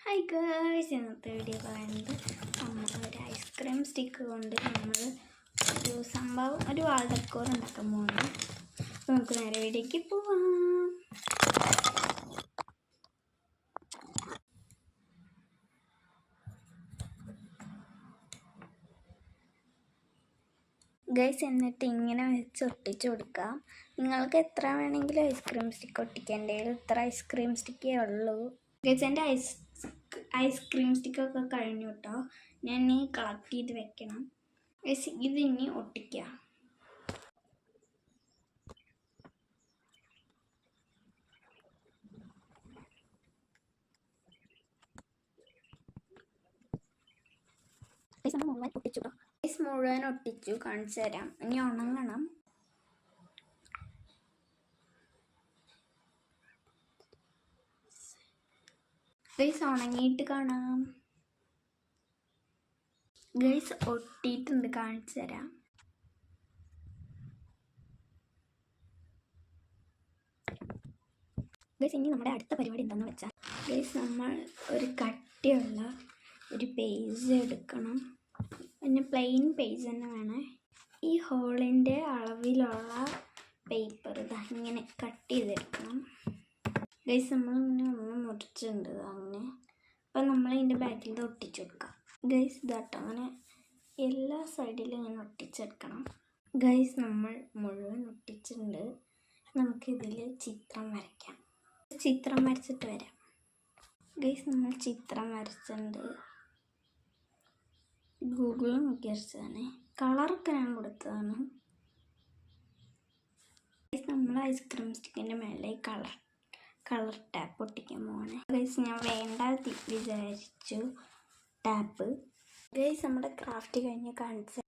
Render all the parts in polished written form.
Hi girls, ഇന്നത്തെ video പറയുന്നത് ഒരു ഐസ്ക്രീം സ്റ്റിക്ക് കൊണ്ട് നമ്മൾ ഒരു വാൾ ഡെക്കോർ ഉണ്ടാക്കാൻ പോകുന്നു. നമുക്ക് നേരെ വീഡിയോക്ക് പോവാം. ഗൈസ്, എന്നിട്ട് ഇങ്ങനെ വെച്ച് ഒട്ടിച്ച് കൊടുക്കാം. നിങ്ങൾക്ക് എത്ര വേണമെങ്കിലും ഐസ്ക്രീം സ്റ്റിക്ക് ഒട്ടിക്കേണ്ടേ, ഇത്ര ഐസ്ക്രീം സ്റ്റിക്കേ ഉള്ളൂ. ഗൈസ്, എൻ്റെ ഐസ്ക്രീം സ്റ്റിക്കൊക്കെ കഴിഞ്ഞു കേട്ടോ. ഞാൻ ഇനി കളക്ട് ചെയ്ത് വെക്കണം. ഗൈസ്, ഇത് ഇനി ഒട്ടിക്കുക. മുഴുവൻ ഒട്ടിച്ചു കാണിച്ചു തരാം. ഇനി ഉണങ്ങണം. ഗൈസ്, ഉണങ്ങിയിട്ട് കാണാം. ഗൈസ്, ഒട്ടിയിട്ടുണ്ട്, കാണിച്ചു തരാം. ഗൈസ്, ഇനി നമ്മുടെ അടുത്ത പരിപാടി എന്താണെന്ന് വെച്ചാൽ ഗൈസ്, നമ്മൾ ഒരു കട്ടിയുള്ള ഒരു പേജ് എടുക്കണം. പിന്നെ പ്ലെയിൻ പേജ് തന്നെ വേണേ. ഈ ഹോളിൻ്റെ അളവിലുള്ള പേപ്പർ ഇങ്ങനെ കട്ട് ചെയ്തെടുക്കണം. ഗൈസ്, നമ്മളിങ്ങനെ ഒന്ന് മുറിച്ചിട്ടുണ്ട് അങ്ങനെ. അപ്പം നമ്മൾ ഇതിൻ്റെ ബാക്കിൽ ഇത് ഒട്ടിച്ചു കൊടുക്കാം. ഗൈസ്, ഇതാട്ടോ അങ്ങനെ എല്ലാ സൈഡിലും ഇങ്ങനെ ഒട്ടിച്ചെടുക്കണം. ഗൈസ്, നമ്മൾ മുഴുവൻ ഒട്ടിച്ചിട്ടുണ്ട്. നമുക്കിതിൽ ചിത്രം വരയ്ക്കാം. ചിത്രം വരച്ചിട്ട് വരാം. ഗൈസ്, നമ്മൾ ചിത്രം വരച്ചിട്ടുണ്ട്. ഗൂഗിളിൽ നോക്കി വരച്ചതാണ്. കളറൊക്കെ ഞാൻ കൊടുത്തതാണ്. ഗൈസ്, നമ്മൾ ഐസ്ക്രീം സ്റ്റിക്കിൻ്റെ മേലെ കളർ ടാപ്പ് ഒട്ടിക്കാൻ പോവാണ്. ഗൈസ്, ഞാൻ വേണ്ട വിചാരിച്ചു ടാപ്പ്. ഗൈസ്, നമ്മുടെ ക്രാഫ്റ്റ് കഴിഞ്ഞ് കാണിച്ച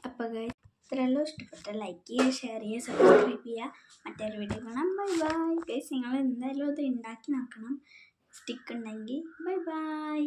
അപ്പോൾ ഗൈസ്, ഇത്രയല്ലോ. ഇഷ്ടപ്പെട്ട ലൈക്ക് ചെയ്യുക, ഷെയർ ചെയ്യുക, സബ്സ്ക്രൈബ് ചെയ്യുക. മറ്റൊരു വീഡിയോ കാണാം. Bye bye. ഗൈസ്, നിങ്ങൾ എന്തായാലും അത് ഉണ്ടാക്കി നോക്കണം. സ്റ്റിക്ക് ഉണ്ടെങ്കിൽ. Bye bye.